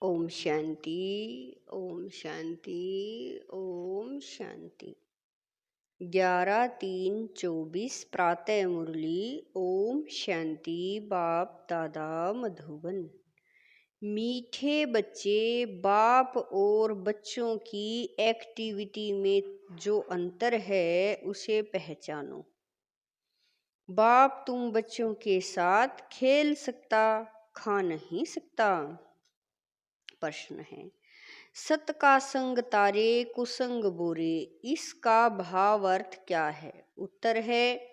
ओम शांति। ओम शांति। ओम शांति। 11/3/24 प्रातः मुरली। ओम शांति। बाप दादा मधुबन। मीठे बच्चे, बाप और बच्चों की एक्टिविटी में जो अंतर है उसे पहचानो। बाप तुम बच्चों के साथ खेल सकता, खा नहीं सकता। प्रश्न है, सत का संग तारे, कुसंग बुरे, इसका भाव अर्थ क्या है? उत्तर है,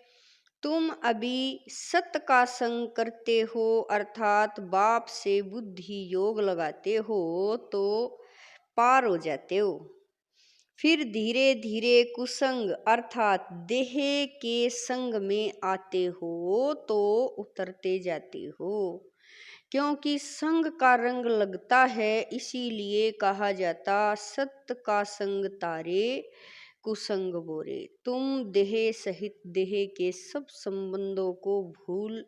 तुम अभी सत का संग करते हो अर्थात बाप से बुद्धि योग लगाते हो तो पार हो जाते हो। फिर धीरे धीरे कुसंग अर्थात देह के संग में आते हो तो उतरते जाते हो। क्योंकि संग का रंग लगता है इसीलिए कहा जाता सत्य का संग तारे, कुसंग बोरे। तुम देह सहित देह के सब संबंधों को भूल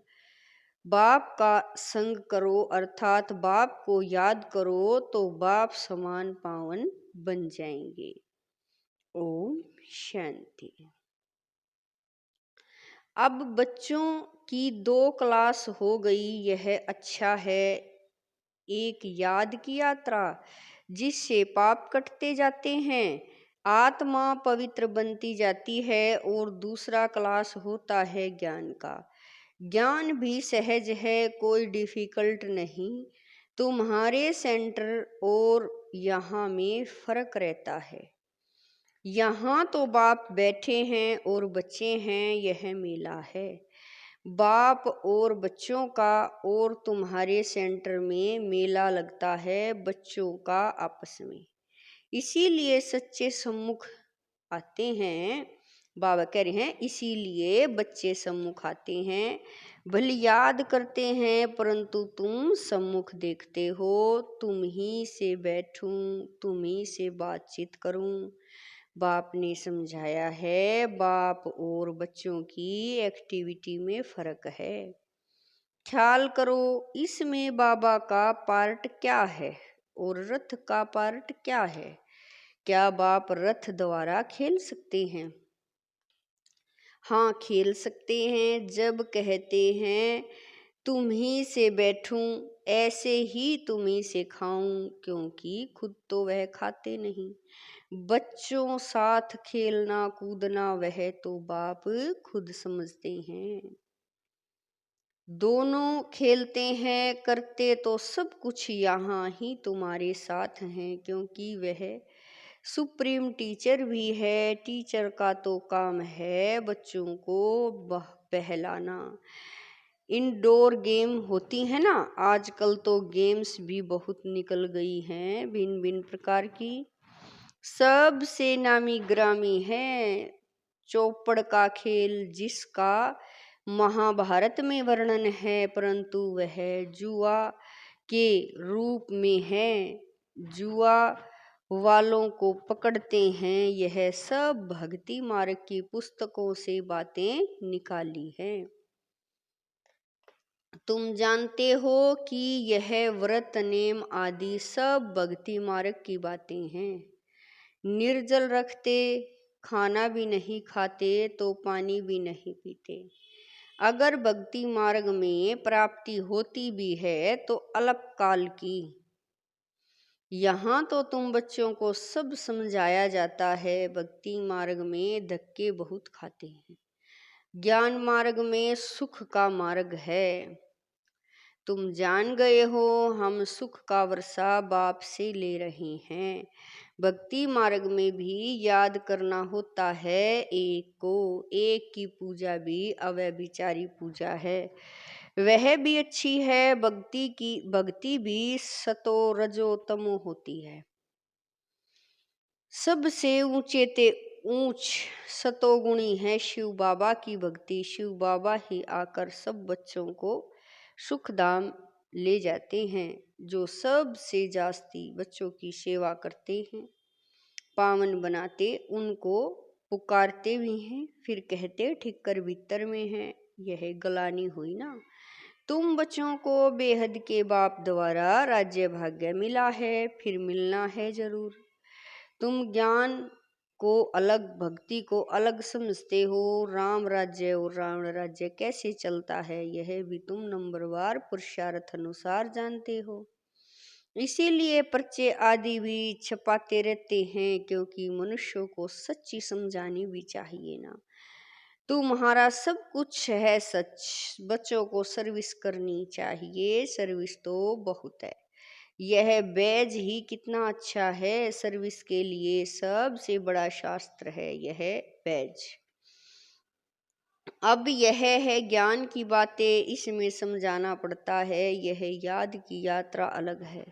बाप का संग करो अर्थात बाप को याद करो तो बाप समान पावन बन जाएंगे। ओम शांति। अब बच्चों की 2 क्लास हो गई, यह अच्छा है। एक याद की यात्रा जिससे पाप कटते जाते हैं, आत्मा पवित्र बनती जाती है, और दूसरा क्लास होता है ज्ञान का। ज्ञान भी सहज है, कोई डिफिकल्ट नहीं। तुम्हारे सेंटर और यहाँ में फर्क रहता है। यहाँ तो बाप बैठे हैं और बच्चे हैं, यह मेला है बाप और बच्चों का, और तुम्हारे सेंटर में मेला लगता है बच्चों का आपस में। इसीलिए सच्चे सम्मुख आते हैं। बाबा कह रहे हैं इसीलिए बच्चे सम्मुख आते हैं। भले याद करते हैं परंतु तुम सम्मुख देखते हो। तुम ही से बैठूं, तुम ही से बातचीत करूं। बाप ने समझाया है बाप और बच्चों की एक्टिविटी में फर्क है। ख्याल करो इसमें बाबा का पार्ट क्या है और रथ का पार्ट क्या है। क्या बाप रथ द्वारा खेल सकते हैं? हाँ, खेल सकते हैं। जब कहते हैं तुम ही से बैठूं, ऐसे ही तुम ही से खाऊं, क्योंकि खुद तो वह खाते नहीं। बच्चों साथ खेलना कूदना वह तो बाप खुद समझते हैं। दोनों खेलते हैं, करते तो सब कुछ यहाँ ही तुम्हारे साथ हैं, क्योंकि वह सुप्रीम टीचर भी है। टीचर का तो काम है बच्चों को बहलाना। इंडोर गेम होती है ना, आजकल तो गेम्स भी बहुत निकल गई हैं भिन्न भिन्न प्रकार की। सबसे नामी ग्रामी है चौपड़ का खेल, जिसका महाभारत में वर्णन है, परंतु वह जुआ के रूप में है। जुआ वालों को पकड़ते हैं। यह सब भक्ति मार्ग की पुस्तकों से बातें निकाली हैं। तुम जानते हो कि यह व्रत नेम आदि सब भक्ति मार्ग की बातें हैं। निर्जल रखते, खाना भी नहीं खाते तो पानी भी नहीं पीते। अगर भक्ति मार्ग में प्राप्ति होती भी है तो अल्पकाल की। यहाँ तो तुम बच्चों को सब समझाया जाता है। भक्ति मार्ग में धक्के बहुत खाते हैं, ज्ञान मार्ग में सुख का मार्ग है। तुम जान गए हो हम सुख का वर्षा बाप से ले रहे हैं। भक्ति मार्ग में भी याद करना होता है एक को। एक की पूजा भी अव्यभिचारी पूजा है, वह भी अच्छी है। भक्ति भी सतो रजो तमो होती है। सबसे ऊंचे ते ऊंच सतोगुणी है शिव बाबा की भक्ति। शिव बाबा ही आकर सब बच्चों को सुखधाम ले जाते हैं। जो सबसे जास्ती बच्चों की सेवा करते हैं, पावन बनाते, उनको पुकारते भी हैं, फिर कहते ठिक्कर भीतर में है। यह गलानी हुई ना। तुम बच्चों को बेहद के बाप द्वारा राज्य भाग्य मिला है, फिर मिलना है जरूर। तुम ज्ञान को अलग, भक्ति को अलग समझते हो। राम राज्य और रावण राज्य कैसे चलता है यह भी तुम नंबरवार पुरुषार्थ अनुसार जानते हो। इसीलिए पर्चे आदि भी छपाते रहते हैं, क्योंकि मनुष्यों को सच्ची समझानी भी चाहिए ना। तुम्हारा सब कुछ है सच, बच्चों को सर्विस करनी चाहिए, सर्विस तो बहुत है। यह बैज ही कितना अच्छा है, सर्विस के लिए सबसे बड़ा शास्त्र है यह बैज। अब यह है ज्ञान की बातें, इसमें समझाना पड़ता है। यह याद की यात्रा अलग है,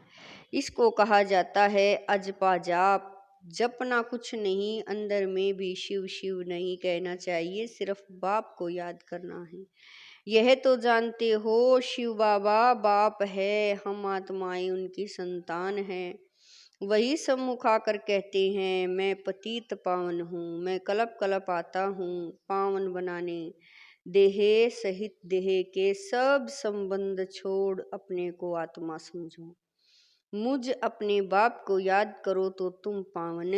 इसको कहा जाता है अजपा जाप। जपना कुछ नहीं, अंदर में भी शिव शिव नहीं कहना चाहिए, सिर्फ बाप को याद करना है। यह तो जानते हो शिव बाबा बाप है, हम आत्माएं उनकी संतान हैं। वही सम्मुख आकर कहते हैं मैं पतित पावन हूँ, मैं कलप कलप आता हूँ पावन बनाने। देह सहित देह के सब संबंध छोड़ अपने को आत्मा समझो। मुझ अपने बाप को याद करो तो तुम पावन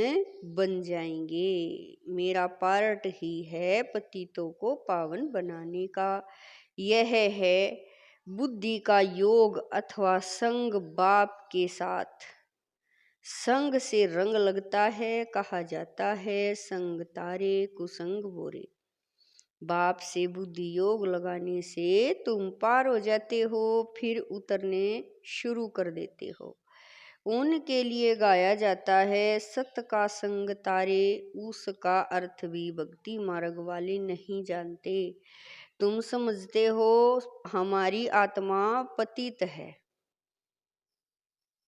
बन जाएंगे। मेरा पार्ट ही है पतितों को पावन बनाने का। यह है बुद्धि का योग अथवा संग बाप के साथ। संग से रंग लगता है, कहा जाता है संग तारे कुसंग बोरे। बाप से बुद्धि योग लगाने से तुम पार हो जाते हो, फिर उतरने शुरू कर देते हो। उनके लिए गाया जाता है सत का संग तारे। उसका अर्थ भी भक्ति मार्ग वाले नहीं जानते। तुम समझते हो हमारी आत्मा पतित है,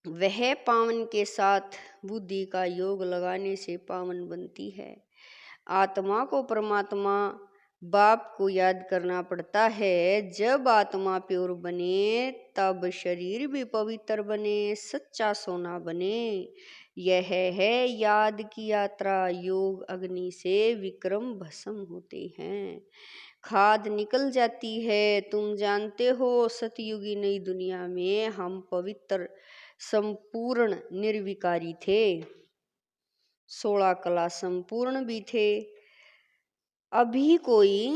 वह पावन के साथ बुद्धि का योग लगाने से पावन बनती है। आत्मा को परमात्मा बाप को याद करना पड़ता है। जब आत्मा प्योर बने तब शरीर भी पवित्र बने, सच्चा सोना बने। यह है याद की यात्रा। योग अग्नि से विक्रम भस्म होते हैं, खाद निकल जाती है। तुम जानते हो सतयुगी नई दुनिया में हम पवित्र संपूर्ण निर्विकारी थे, 16 कला संपूर्ण भी थे। अभी कोई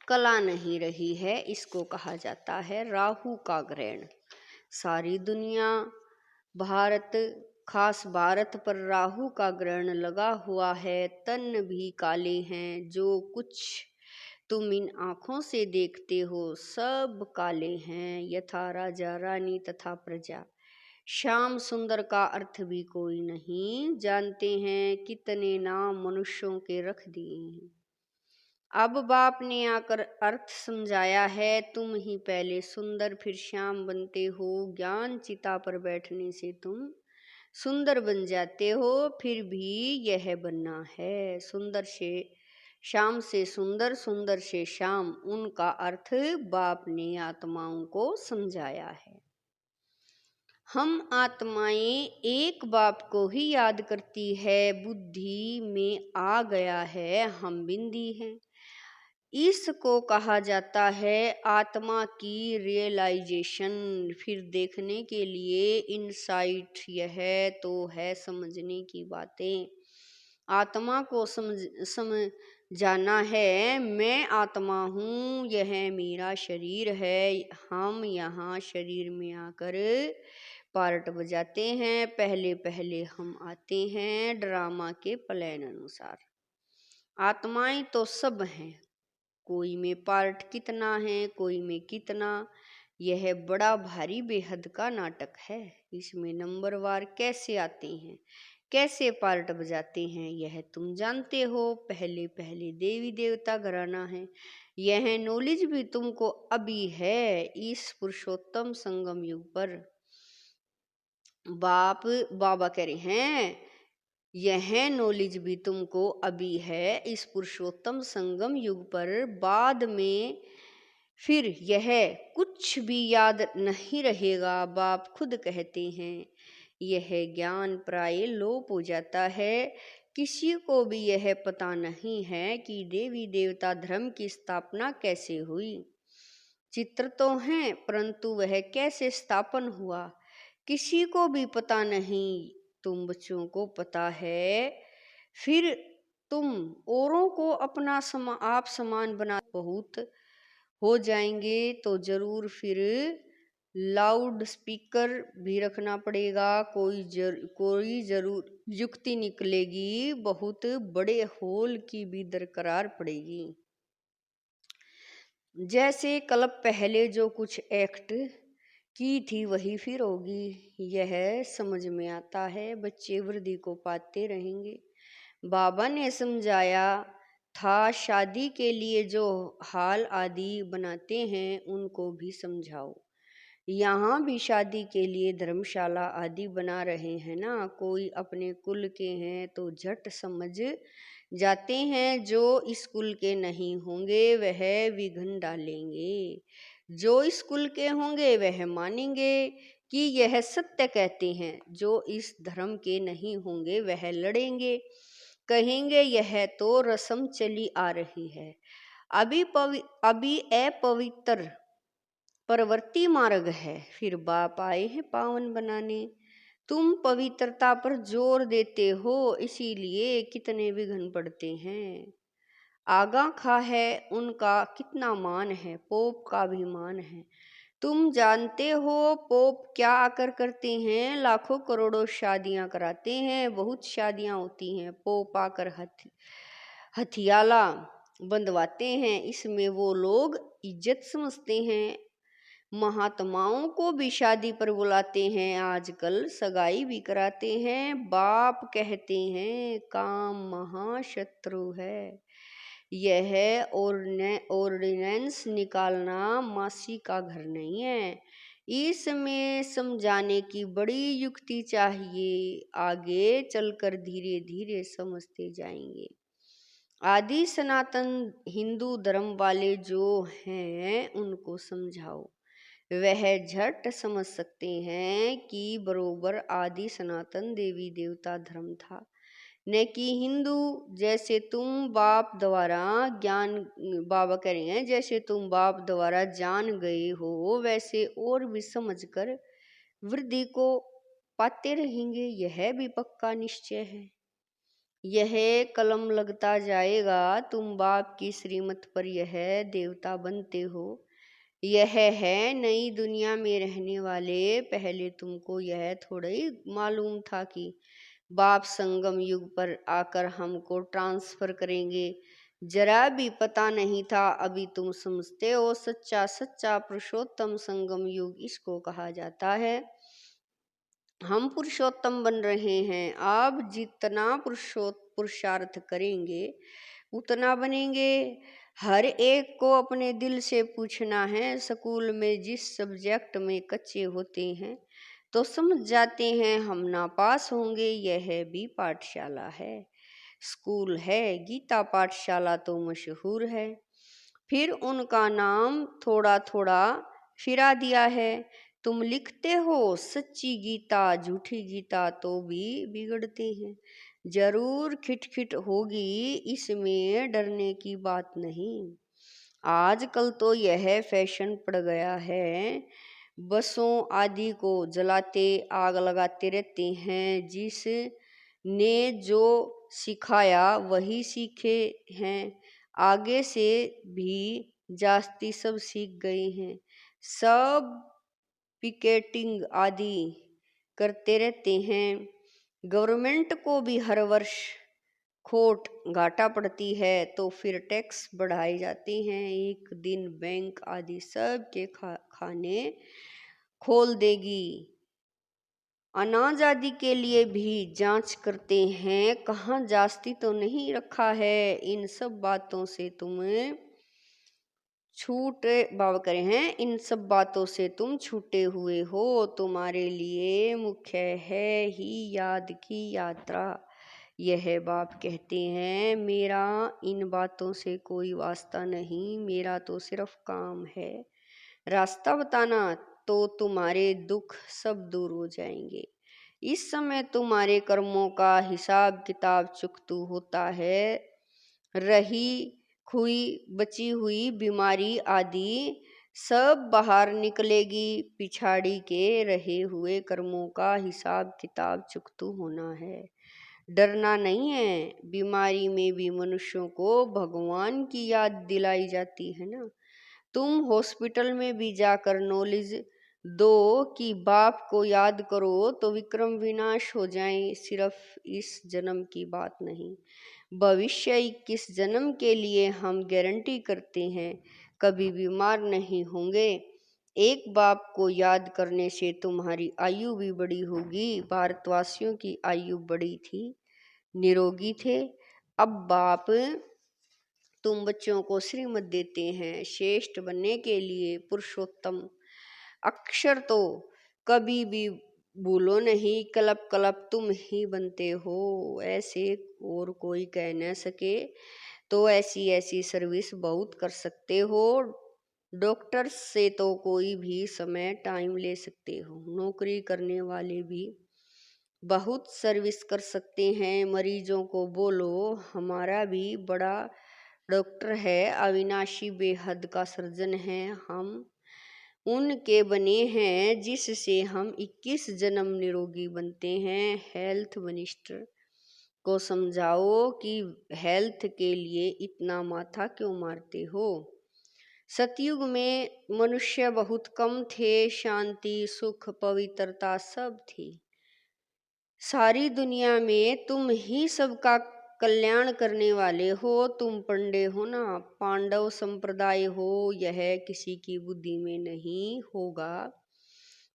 कला नहीं रही है, इसको कहा जाता है राहु का ग्रहण। सारी दुनिया, भारत, खास भारत पर राहु का ग्रहण लगा हुआ है। तन भी काले हैं, जो कुछ तुम इन आँखों से देखते हो सब काले हैं, यथा राजा रानी तथा प्रजा। श्याम सुंदर का अर्थ भी कोई नहीं जानते हैं, कितने नाम मनुष्यों के रख दिए हैं। अब बाप ने आकर अर्थ समझाया है। तुम ही पहले सुंदर फिर श्याम बनते हो। ज्ञान चिता पर बैठने से तुम सुंदर बन जाते हो, फिर भी यह बनना है सुंदर से श्याम से सुंदर, सुंदर से श्याम। उनका अर्थ बाप ने आत्माओं को समझाया है। हम आत्माएं एक बाप को ही याद करती है। बुद्धि में आ गया है हम बिंदी हैं, इसको कहा जाता है आत्मा की रियलाइजेशन। फिर देखने के लिए इनसाइट। यह तो है समझने की बातें। आत्मा को समझाना है मैं आत्मा हूँ, यह मेरा शरीर है। हम यहाँ शरीर में आकर पार्ट बजाते हैं। पहले पहले हम आते हैं ड्रामा के प्लान अनुसार। आत्माएं तो सब हैं, कोई में पार्ट कितना है, कोई में कितना। यह बड़ा भारी बेहद का नाटक है। इसमें नंबरवार कैसे आते हैं, कैसे पार्ट बजाते हैं, यह तुम जानते हो। पहले पहले देवी देवता घराना है। यह नॉलेज भी तुमको अभी है। इस पुरुषोत्तम संगम युग पर बाबा कह रहे हैं यह नॉलेज भी तुमको अभी है, इस पुरुषोत्तम संगम युग पर। बाद में फिर यह कुछ भी याद नहीं रहेगा। बाप खुद कहते हैं यह ज्ञान प्राय लोप हो जाता है। किसी को भी यह पता नहीं है कि देवी देवता धर्म की स्थापना कैसे हुई। चित्र तो हैं, परंतु वह कैसे स्थापन हुआ किसी को भी पता नहीं। तुम बच्चों को पता है, फिर तुम औरों को अपना आप समान बना बहुत हो जाएंगे तो जरूर फिर लाउड स्पीकर भी रखना पड़ेगा। कोई जरूर युक्ति निकलेगी, बहुत बड़े हॉल की भी दरकार पड़ेगी। जैसे कल पहले जो कुछ एक्ट की थी वही फिर होगी, यह समझ में आता है। बच्चे वृद्धि को पाते रहेंगे। बाबा ने समझाया था, शादी के लिए जो हाल आदि बनाते हैं उनको भी समझाओ। यहाँ भी शादी के लिए धर्मशाला आदि बना रहे हैं ना। कोई अपने कुल के हैं तो झट समझ जाते हैं, जो इस कुल के नहीं होंगे वह विघ्न डालेंगे। जो इस कुल के होंगे वह मानेंगे कि यह सत्य कहते हैं, जो इस धर्म के नहीं होंगे वह लड़ेंगे, कहेंगे यह तो रस्म चली आ रही है, अभी अपवित्र प्रवृत्ति मार्ग है। फिर बाप आए हैं पावन बनाने। तुम पवित्रता पर जोर देते हो, इसीलिए कितने विघ्न पड़ते हैं। आगा खा है उनका कितना मान है, पोप का भी मान है। तुम जानते हो पोप क्या आकर करते हैं, लाखों करोड़ों शादियां कराते हैं, बहुत शादियां होती हैं। पोप आकर हथियाला बंधवाते हैं, इसमें वो लोग इज्जत समझते हैं। महात्माओं को भी शादी पर बुलाते हैं, आजकल सगाई भी कराते हैं। बाप कहते हैं काम महाशत्रु है, यह ऑर्डिनेंस निकालना मासी का घर नहीं है। इसमें समझाने की बड़ी युक्ति चाहिए, आगे चलकर धीरे धीरे समझते जाएंगे। आदि सनातन हिंदू धर्म वाले जो हैं उनको समझाओ, वह झट समझ सकते हैं कि बरोबर आदि सनातन देवी देवता धर्म था, न कि हिंदू। जैसे तुम बाप द्वारा ज्ञान, बाबा कह रहे हैं, जैसे तुम बाप द्वारा जान गए हो वैसे और भी समझकर वृद्धि को पाते रहेंगे, यह भी पक्का निश्चय है। यह कलम लगता जाएगा, तुम बाप की श्रीमत पर यह देवता बनते हो। यह है नई दुनिया में रहने वाले। पहले तुमको यह थोड़ा ही मालूम था कि बाप संगम युग पर आकर हमको ट्रांसफर करेंगे, जरा भी पता नहीं था। अभी तुम समझते हो, सच्चा सच्चा पुरुषोत्तम संगम युग इसको कहा जाता है। हम पुरुषोत्तम बन रहे हैं। आप जितना पुरुषार्थ करेंगे उतना बनेंगे। हर एक को अपने दिल से पूछना है। स्कूल में जिस सब्जेक्ट में कच्चे होते हैं तो समझ जाते हैं हम नापास होंगे, यह भी पाठशाला है, स्कूल है। गीता पाठशाला तो मशहूर है, फिर उनका नाम थोड़ा थोड़ा फिरा दिया है। तुम लिखते हो सच्ची गीता झूठी गीता तो भी बिगड़ते हैं, जरूर खिटखिट होगी, इसमें डरने की बात नहीं। आजकल तो यह फैशन पड़ गया है, बसों आदि को जलाते आग लगाते रहते हैं। जिस ने जो सिखाया वही सीखे हैं, आगे से भी जास्ती सब सीख गए हैं। सब पिकेटिंग आदि करते रहते हैं। गवर्नमेंट को भी हर वर्ष खोट घाटा पड़ती है तो फिर टैक्स बढ़ाए जाते हैं। एक दिन बैंक आदि सब के खाने खोल देगी। अनाज आदि के लिए भी जांच करते हैं, कहाँ जास्ती तो नहीं रखा है। इन सब बातों से तुम्हें छूट बाबा करे हैं, इन सब बातों से तुम छूटे हुए हो। तुम्हारे लिए मुख्य है ही याद की यात्रा। यह बाप कहते हैं, मेरा इन बातों से कोई वास्ता नहीं, मेरा तो सिर्फ काम है रास्ता बताना, तो तुम्हारे दुख सब दूर हो जाएंगे। इस समय तुम्हारे कर्मों का हिसाब किताब चुकतू होता है। रही खुई बची हुई बीमारी आदि सब बाहर निकलेगी। पिछाड़ी के रहे हुए कर्मों का हिसाब किताब चुकतू होना है। डरना नहीं है। बीमारी में भी मनुष्यों को भगवान की याद दिलाई जाती है ना। तुम हॉस्पिटल में भी जाकर नॉलेज दो कि बाप को याद करो तो विक्रम विनाश हो जाए। सिर्फ इस जन्म की बात नहीं, भविष्य 21 जन्म के लिए हम गारंटी करते हैं कभी बीमार नहीं होंगे। एक बाप को याद करने से तुम्हारी आयु भी बड़ी होगी। भारतवासियों की आयु बड़ी थी, निरोगी थे। अब बाप तुम बच्चों को श्रीमत देते हैं श्रेष्ठ बनने के लिए। पुरुषोत्तम अक्षर तो कभी भी भूलो नहीं, कलप कलप तुम ही बनते हो। ऐसे और कोई कह न सके तो ऐसी ऐसी सर्विस बहुत कर सकते हो। डॉक्टर से तो कोई भी समय टाइम ले सकते हो। नौकरी करने वाले भी बहुत सर्विस कर सकते हैं। मरीजों को बोलो हमारा भी बड़ा डॉक्टर है, अविनाशी बेहद का सर्जन है। हम उनके बने हैं जिससे हम 21 जन्म निरोगी बनते हैं। हेल्थ मिनिस्टर को समझाओ कि हेल्थ के लिए इतना माथा क्यों मारते हो। सतयुग में मनुष्य बहुत कम थे, शांति सुख पवित्रता सब थी। सारी दुनिया में तुम ही सबका कल्याण करने वाले हो। तुम पंडे हो ना, पांडव संप्रदाय हो, यह किसी की बुद्धि में नहीं होगा।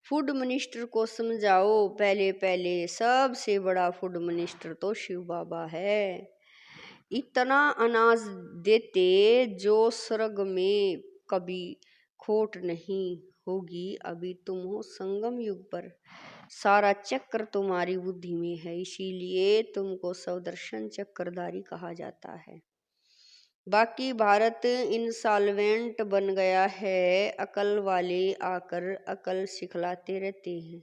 फूड मिनिस्टर को समझाओ, पहले पहले सबसे बड़ा फूड मिनिस्टर तो शिव बाबा है। इतना अनाज देते जो स्वर्ग में कभी खोट नहीं होगी। अभी तुम हो संगम युग पर, सारा चक्र तुम्हारी बुद्धि में है, इसीलिए तुमको सवदर्शन चक्रधारी कहा जाता है। बाकी भारत इंसॉल्वेंट बन गया है। अकल वाले आकर अकल सिखलाते रहते हैं,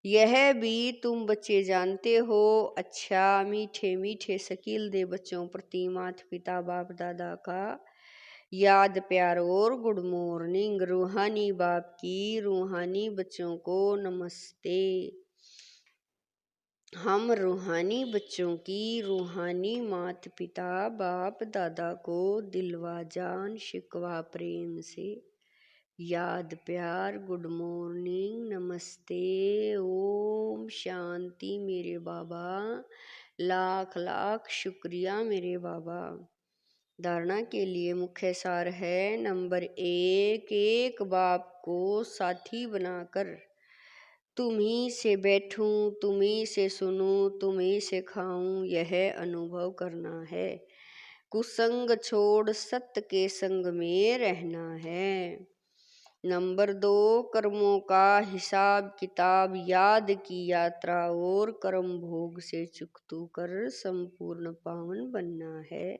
यह भी तुम बच्चे जानते हो। अच्छा मीठे मीठे शकील दे बच्चों प्रति माता पिता बाप दादा का याद प्यार और गुड मॉर्निंग। रूहानी बाप की रूहानी बच्चों को नमस्ते। हम रूहानी बच्चों की रूहानी माता पिता बाप दादा को दिलवा जान शिकवा प्रेम से याद प्यार गुड मॉर्निंग नमस्ते ओम शांति। मेरे बाबा लाख लाख शुक्रिया मेरे बाबा। धारणा के लिए मुख्य सार है। नंबर 1, एक बाप को साथी बनाकर तुम्ही से बैठूं, तुम्ही से सुनूं, तुम्ही से खाऊं, यह अनुभव करना है। कुसंग छोड़ सत्य के संग में रहना है। नंबर 2, कर्मों का हिसाब किताब याद की यात्रा और कर्म भोग से चुकतू कर संपूर्ण पावन बनना है।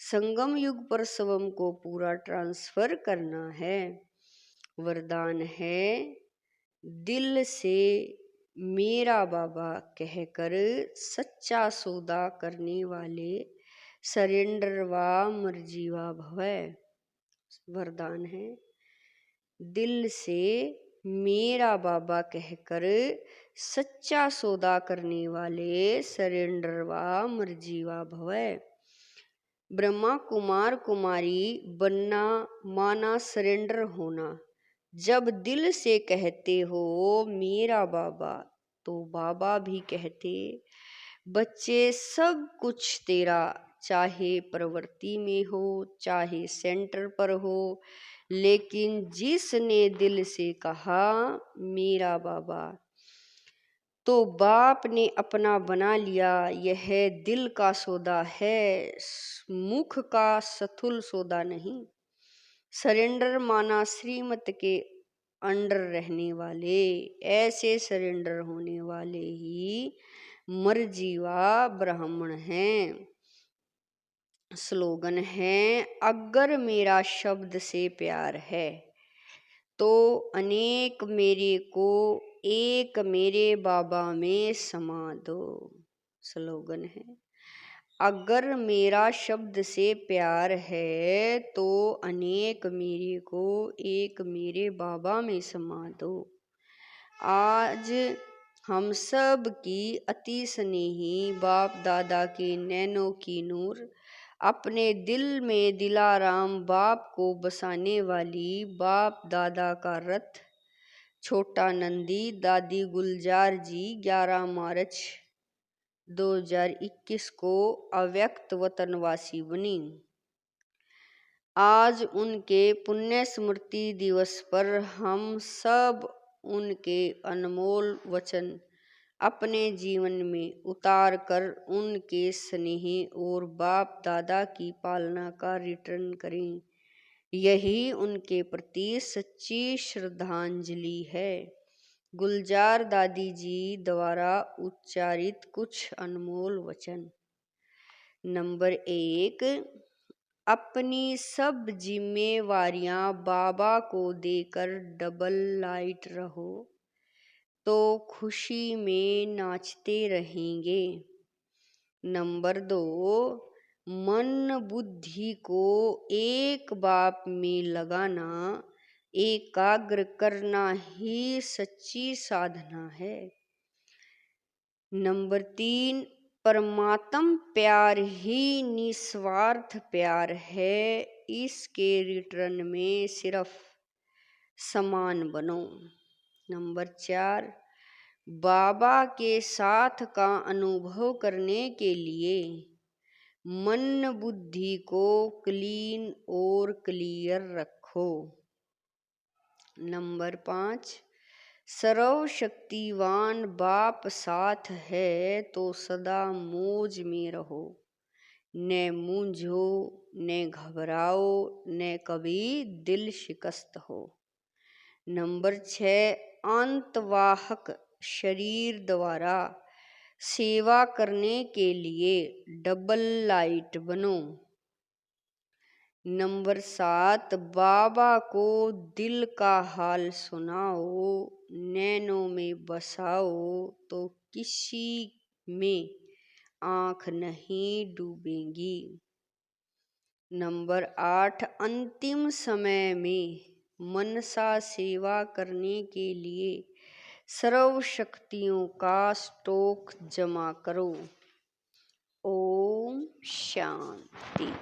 संगम युग पर स्वयं को पूरा ट्रांसफर करना है। वरदान है, दिल से मेरा बाबा कहकर सच्चा सौदा करने वाले सरेंडर व मर्जीवा भवै। वरदान है, दिल से मेरा बाबा कहकर सच्चा सौदा करने वाले सरेंडर व मर्जीवा भवै। ब्रह्मा कुमार कुमारी बनना माना सरेंडर होना। जब दिल से कहते हो मेरा बाबा, तो बाबा भी कहते बच्चे सब कुछ तेरा, चाहे प्रवृत्ति में हो चाहे सेंटर पर हो। लेकिन जिसने दिल से कहा मेरा बाबा, तो बाप ने अपना बना लिया। यह दिल का सौदा है, मुख का सथुल सौदा नहीं। सरेंडर माना श्रीमत के अंडर रहने वाले, ऐसे सरेंडर होने वाले ही मर्जीवा ब्राह्मण हैं। स्लोगन है, अगर मेरा शब्द से प्यार है तो अनेक मेरे को एक मेरे बाबा में समा दो। स्लोगन है, अगर मेरा शब्द से प्यार है तो अनेक मेरे को एक मेरे बाबा में समा दो। आज हम सब की अति स्नेही बाप दादा के नैनों की नूर, अपने दिल में दिलाराम बाप को बसाने वाली बाप दादा का रथ, छोटा नंदी दादी गुलजार जी 11 मार्च 2021 को अव्यक्त वतनवासी बनी। आज उनके पुण्य स्मृति दिवस पर हम सब उनके अनमोल वचन अपने जीवन में उतार कर उनके स्नेह और बाप दादा की पालना का रिटर्न करें। यही उनके प्रति सच्ची श्रद्धांजलि है। गुलजार दादी जी द्वारा उच्चारित कुछ अनमोल वचन। नंबर 1, अपनी सब जिम्मेवारियां बाबा को देकर डबल लाइट रहो तो खुशी में नाचते रहेंगे। नंबर 2, मन बुद्धि को एक बाप में लगाना, एकाग्र करना ही सच्ची साधना है। नंबर 3, परमात्म प्यार ही निस्वार्थ प्यार है, इसके रिटर्न में सिर्फ समान बनो। नंबर 4, बाबा के साथ का अनुभव करने के लिए मन बुद्धि को क्लीन और क्लियर रखो। नंबर 5, सर्वशक्तिवान बाप साथ है तो सदा मौज में रहो, न मूंझो न घबराओ न कभी दिल शिकस्त हो। नंबर 6, अंतवाहक शरीर द्वारा सेवा करने के लिए डबल लाइट बनो। नंबर 7, बाबा को दिल का हाल सुनाओ, नैनों में बसाओ तो किसी में आँख नहीं डूबेंगी। नंबर 8, अंतिम समय में मनसा सेवा करने के लिए सर्व शक्तियों का स्टॉक जमा करो। ओम शांति।